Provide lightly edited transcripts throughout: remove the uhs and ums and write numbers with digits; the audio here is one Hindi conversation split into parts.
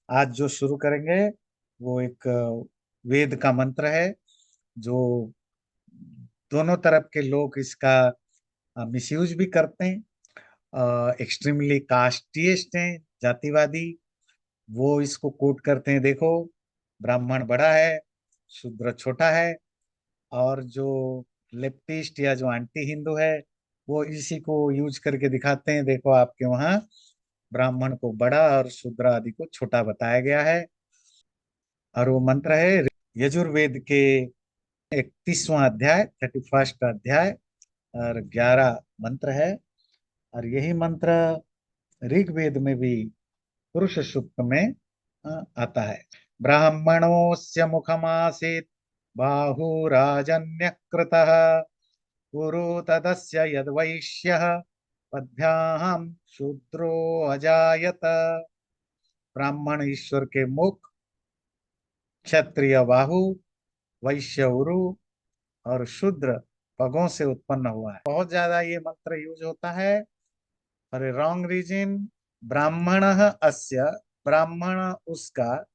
आज जो शुरू करेंगे वो एक वेद का मंत्र है, जो दोनों तरफ के लोग इसका मिसयूज भी करते हैं। एक्सट्रीमली कास्टिस्ट हैं, जातिवादी। वो इसको कोट करते हैं, देखो ब्राह्मण बड़ा है, शूद्र छोटा है। और जो लेफ्टिस्ट या जो एंटी हिंदू है, वो इसी को यूज करके दिखाते हैं, देखो आपके वहाँ ब्राह्मण को बड़ा और शूद्र आदि को छोटा बताया गया है। और वो मंत्र है यजुर्वेद के 31वां अध्याय, 31st अध्याय, और 11 मंत्र है। और यही मंत्र ऋग्वेद में भी पुरुष सूक्त में आता है। ब्राह्मणोस्य मुखमासीत् बाहुराजन्यः कृतः कुरु तदस्य यद्वैश्यः पद्भ्याम शूद्रो अजायत। ब्राह्मण ईश्वर के मुख, क्षत्रिय बाहु, वैश्य उरु और शूद्र पगों से उत्पन्न हुआ है। बहुत ज्यादा ये मंत्र यूज होता है। अरे रॉन्ग रीजन। ब्राह्मण अस्य, ब्राह्मण उसका,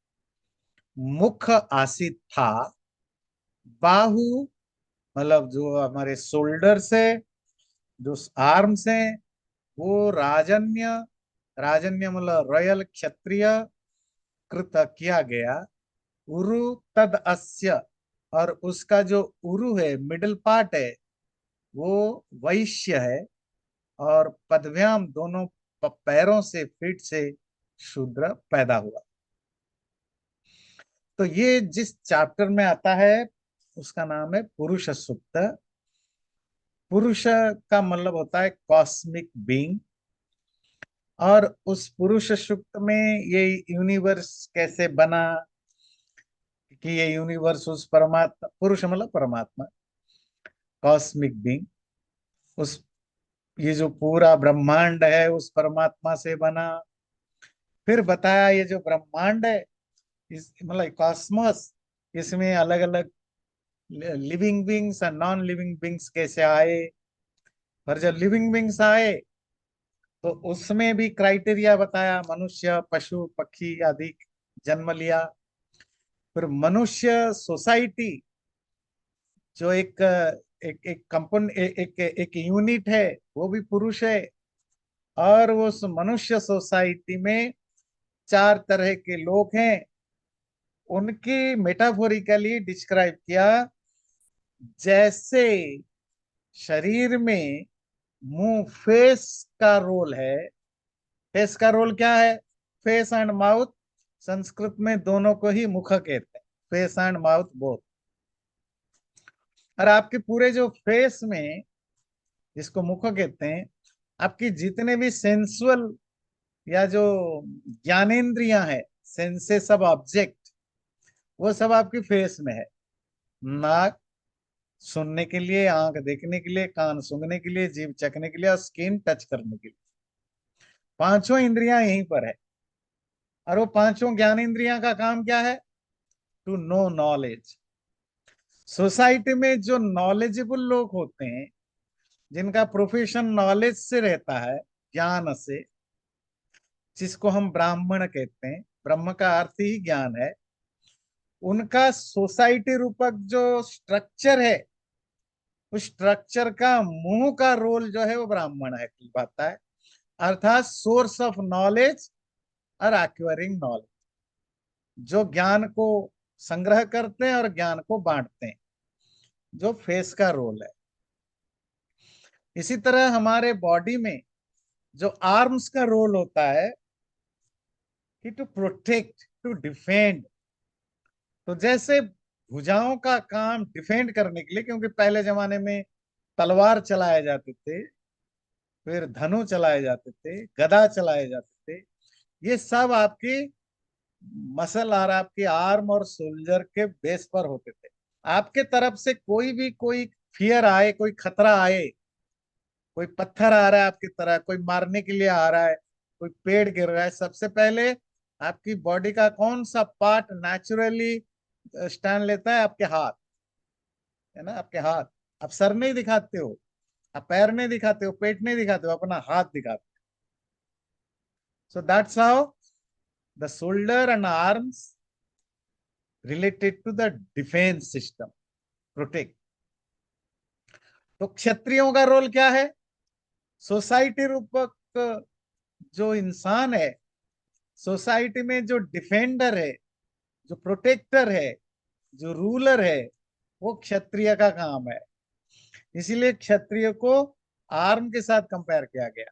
मुख आसित था, बाहु मतलब जो हमारे शोल्डर से, जो आर्म्स हैं, वो राजन्य, राजन्य मतलब रॉयल क्षत्रिय कृत किया गया। उरु तद अस्य, और उसका जो उरु है, मिडिल पार्ट है, वो वैश्य है। और पदव्याम दोनों पैरों से, फीट से शूद्र पैदा हुआ। तो ये जिस चैप्टर में आता है उसका नाम है पुरुष सूक्त। पुरुष का मतलब होता है कॉस्मिक बीइंग। और उस पुरुष सूक्त में ये यूनिवर्स कैसे बना, कि ये यूनिवर्स उस परमात्मा, पुरुष मतलब परमात्मा, कॉस्मिक बीइंग, उस, ये जो पूरा ब्रह्मांड है उस परमात्मा से बना। फिर बताया ये जो ब्रह्मांड है, इस मतलब कॉस्मोस, इसमें अलग अलग लिविंग बींग्स और नॉन लिविंग बींग्स कैसे आए। और जब लिविंग बींग्स आए तो उसमें भी क्राइटेरिया बताया, मनुष्य पशु पक्षी आदि जन्म लिया। फिर मनुष्य सोसाइटी, जो एक एक कंपोन एक यूनिट है, वो भी पुरुष है। और वो उस मनुष्य सोसाइटी में 4 तरह के लोग हैं, उनकी मेटाफोरिकली डिस्क्राइब किया। जैसे शरीर में मुंह, फेस का रोल है। फेस का रोल क्या है? फेस एंड माउथ, संस्कृत में दोनों को ही मुख कहते हैं, फेस एंड माउथ बोथ। और आपके पूरे जो फेस में, जिसको मुख कहते हैं, आपकी जितने भी सेंसुअल या जो ज्ञानेंद्रियां हैं, सेंसेस ऑफ ऑब्जेक्ट, वो सब आपकी फेस में है। नाक सुनने के लिए, आंख देखने के लिए, कान सूंघने के लिए, जीभ चखने के लिए, और स्किन टच करने के लिए। पांचों इंद्रियां यहीं पर है। और वो पांचों ज्ञानेंद्रियां का काम क्या है? To know knowledge. सोसाइटी में जो नॉलेजेबल लोग होते हैं, जिनका प्रोफेशन नॉलेज से रहता है, ज्ञान से, जिसको हम ब्राह्मण कहते हैं, ब्रह्म का अर्थ ही ज्ञान है, उनका सोसाइटी रूपक जो स्ट्रक्चर है, उस स्ट्रक्चर का मुंह का रोल जो है वो ब्राह्मण है कहलाता है। अर्थात सोर्स ऑफ नॉलेज और एक्वायरिंग नॉलेज, जो ज्ञान को संग्रह करते हैं और ज्ञान को बांटते हैं, जो फेस का रोल है। इसी तरह हमारे बॉडी में जो आर्म्स का रोल होता है, कि टू प्रोटेक्ट, टू डिफेंड। तो जैसे भुजाओं का काम डिफेंड करने के लिए, क्योंकि पहले जमाने में तलवार चलाए जाते थे, फिर धनु चलाए जाते थे, गदा चलाए जाते थे, ये सब आपकी मसल और आपके आर्म और सोल्जर के बेस पर होते थे। आपके तरफ से कोई भी, कोई फियर आए, कोई खतरा आए, कोई पत्थर आ रहा है आपकी तरफ, कोई मारने के लिए आ रहा है, कोई पेड़ गिर रहा है, सबसे पहले आपकी बॉडी का कौन सा पार्ट नेचुरली स्टैंड लेता है? आपके हाथ, है ना, आपके हाथ। आप सर नहीं दिखाते हो, आप पैर नहीं दिखाते हो, पेट नहीं दिखाते हो, अपना हाथ दिखाते हो। So that's how the shoulder and arms related to the defence system, protect. तो क्षत्रियों का रोल क्या है? सोसाइटी रूपक जो इंसान है, सोसाइटी में जो डिफेंडर है, जो प्रोटेक्टर है, जो रूलर है, वो क्षत्रिय का काम है। इसीलिए क्षत्रिय को आर्म के साथ कंपेयर किया गया।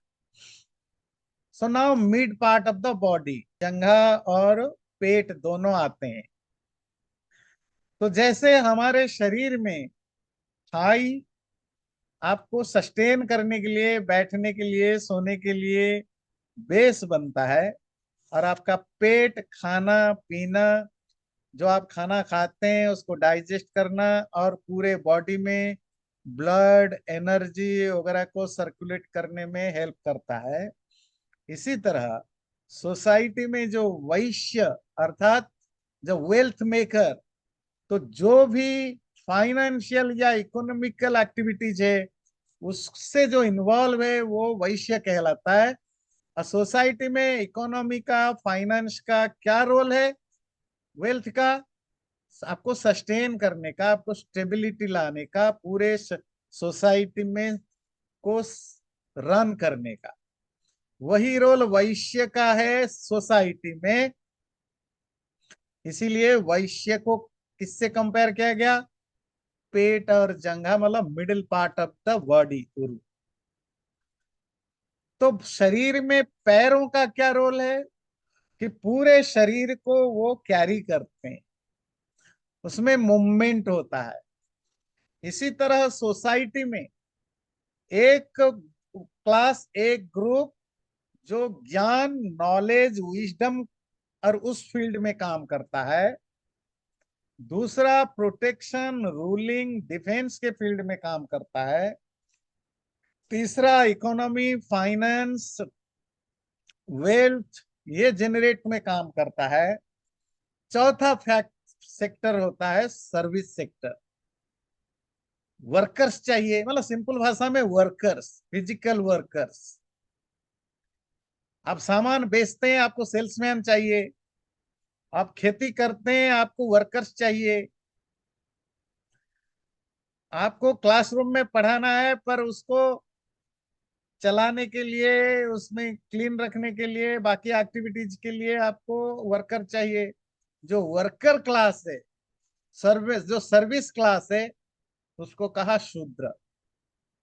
So now mid part of the body, जंघा और पेट दोनों आते हैं। तो जैसे हमारे शरीर में थाई आपको सस्टेन करने के लिए, बैठने के लिए, सोने के लिए बेस बनता है, और आपका पेट खाना पीना, जो आप खाना खाते हैं उसको डाइजेस्ट करना और पूरे बॉडी में ब्लड एनर्जी वगैरह को सर्कुलेट करने में हेल्प करता है। इसी तरह सोसाइटी में जो वैश्य अर्थात जो वेल्थ मेकर, तो जो भी फाइनेंशियल या इकोनॉमिकल एक्टिविटीज है उससे जो इन्वॉल्व है वो वैश्य कहलाता है। और सोसाइटी में इकोनॉमी का, फाइनेंस का क्या रोल है? वेल्थ का आपको सस्टेन करने का, आपको स्टेबिलिटी लाने का, पूरे सोसाइटी में को रन करने का, वही रोल वैश्य का है सोसाइटी में। इसीलिए वैश्य को किससे कंपेयर किया गया? पेट और जंघा, मतलब middle part of the body, उरु। तो शरीर में पैरों का क्या रोल है? कि पूरे शरीर को वो कैरी करते हैं, उसमें मूवमेंट होता है। इसी तरह सोसाइटी में एक क्लास, एक ग्रुप जो ज्ञान, नॉलेज, विजडम और उस फील्ड में काम करता है। दूसरा प्रोटेक्शन, रूलिंग, डिफेंस के फील्ड में काम करता है। तीसरा इकोनॉमी, फाइनेंस, वेल्थ ये जनरेट में काम करता है। चौथा फैक्ट सेक्टर होता है सर्विस सेक्टर। वर्कर्स चाहिए, मतलब सिंपल भाषा में वर्कर्स, फिजिकल वर्कर्स। आप सामान बेचते हैं, आपको सेल्समैन चाहिए। आप खेती करते हैं, आपको वर्कर्स चाहिए। आपको क्लासरूम में पढ़ाना है, पर उसको चलाने के लिए, उसमें क्लीन रखने के लिए, बाकी एक्टिविटीज के लिए आपको वर्कर चाहिए। जो वर्कर क्लास है, सर्विस जो सर्विस क्लास है, उसको कहा शूद्र।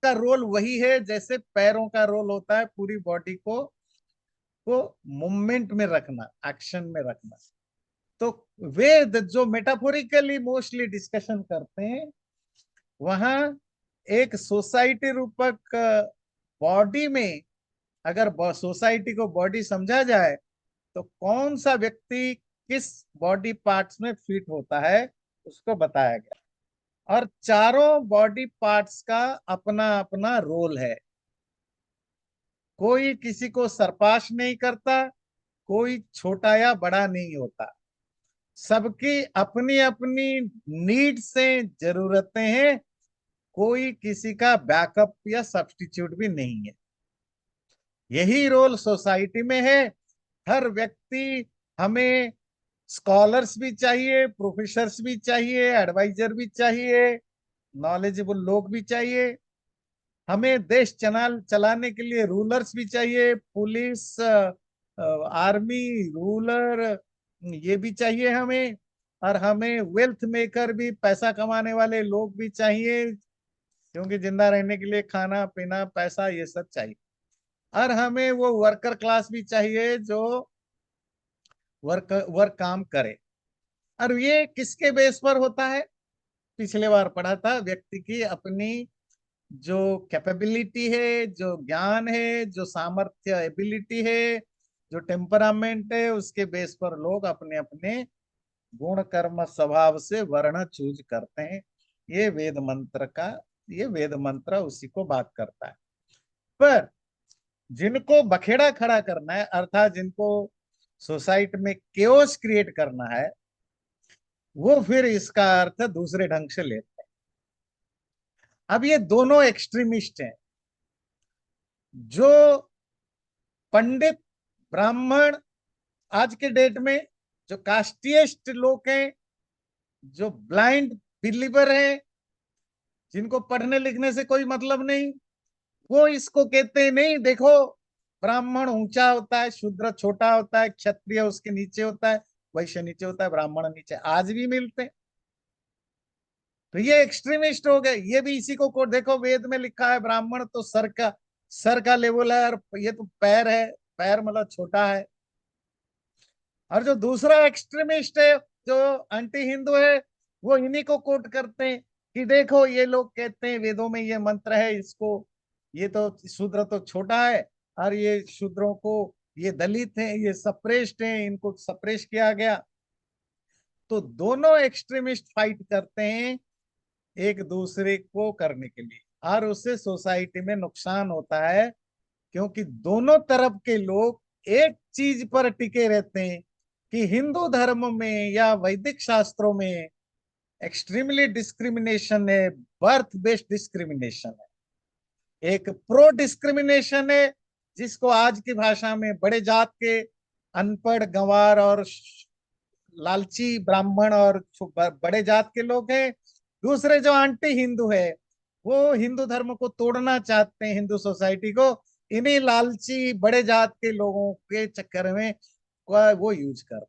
का रोल वही है जैसे पैरों का रोल होता है, पूरी बॉडी को मूवमेंट में रखना, एक्शन में रखना। तो वेद जो मेटाफोरिकली मोस्टली डिस्कशन करते हैं, वहां एक सोसाइटी रूपक बॉडी में, अगर सोसाइटी को बॉडी समझा जाए तो कौन सा व्यक्ति किस बॉडी पार्ट्स में फिट होता है उसको बताया गया। और चारों बॉडी पार्ट्स का अपना अपना रोल है। कोई किसी को सरपास नहीं करता, कोई छोटा या बड़ा नहीं होता। सबकी अपनी अपनी नीड से जरूरतें हैं। कोई किसी का बैकअप या सब्स्टिट्यूट भी नहीं है। यही रोल सोसाइटी में है। हर व्यक्ति, हमें स्कॉलर्स भी चाहिए, प्रोफेसर्स भी चाहिए, एडवाइजर भी चाहिए, नॉलेजेबल लोग भी चाहिए। हमें देश चलाने के लिए रूलर्स भी चाहिए, पुलिस, आर्मी, रूलर, ये भी चाहिए हमें। और हमें वेल्थ मेकर भी, पैसा कमाने वाले लोग भी चाहिए, क्योंकि जिंदा रहने के लिए खाना पीना पैसा ये सब चाहिए। और हमें वो वर्कर क्लास भी चाहिए जो वर्क वर्क काम करे। और ये किसके बेस पर होता है? पिछले बार पढ़ा था, व्यक्ति की अपनी जो कैपेबिलिटी है, जो ज्ञान है, जो सामर्थ्य, एबिलिटी है, जो टेम्परामेंट है, उसके बेस पर लोग अपने अपने गुण कर्म स्वभाव से वर्ण चूज करते हैं। ये वेद मंत्र का, ये वेद मंत्र उसी को बात करता है। पर जिनको बखेड़ा खड़ा करना है, अर्थात जिनको सोसाइटी में केओस क्रिएट करना है, वो फिर इसका अर्थ दूसरे ढंग से लेते हैं। अब ये दोनों एक्सट्रीमिस्ट हैं। जो पंडित, ब्राह्मण आज के डेट में जो कास्टिएस्ट लोग हैं, जो ब्लाइंड बिलीवर हैं, जिनको पढ़ने लिखने से कोई मतलब नहीं, वो इसको कहते हैं नहीं देखो, ब्राह्मण ऊंचा होता है, शूद्र छोटा होता है, क्षत्रिय उसके नीचे होता है, वैश्य नीचे होता है, ब्राह्मण नीचे, आज भी मिलते हैं। तो ये एक्सट्रीमिस्ट हो गए। ये भी इसी को देखो, वेद में लिखा है ब्राह्मण तो सर का लेवल है, और ये तो पैर है, पैर मतलब छोटा है। और जो दूसरा एक्सट्रीमिस्ट है, जो एंटी हिंदू है, वो इन्हीं को कोट करते हैं कि देखो ये लोग कहते हैं वेदों में ये मंत्र है, इसको ये तो शूद्र तो छोटा है, और ये शूद्रों को, ये दलित हैं, ये सप्रेस्ड हैं, इनको सप्रेस किया गया। तो दोनों एक्सट्रीमिस्ट फाइट करते हैं एक दूसरे को करने के लिए, और उससे सोसाइटी में नुकसान होता है, क्योंकि दोनों तरफ के लोग एक चीज पर टिके रहते हैं कि हिंदू धर्म में या वैदिक शास्त्रों में एक्सट्रीमली डिस्क्रिमिनेशन है, बर्थ बेस्ड डिस्क्रिमिनेशन है। एक प्रो डिस्क्रिमिनेशन है, जिसको आज की भाषा में बड़े जात के अनपढ़ गंवार और लालची ब्राह्मण और बड़े जात के लोग हैं। दूसरे जो आंटी हिंदू है, वो हिंदू धर्म को तोड़ना चाहते हैं, हिंदू सोसाइटी को, इन्हीं लालची बड़े जात के लोगों के चक्कर में वो यूज कर।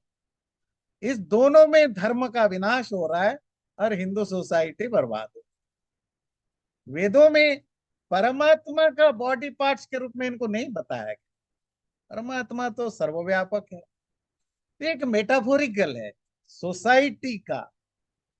इस दोनों में धर्म का विनाश हो रहा है और हिंदू सोसाइटी बर्बाद हो। वेदों में परमात्मा का बॉडी पार्ट्स के रूप में इनको नहीं बताया गया। परमात्मा तो सर्वव्यापक है। एक मेटाफोरिकल है सोसाइटी का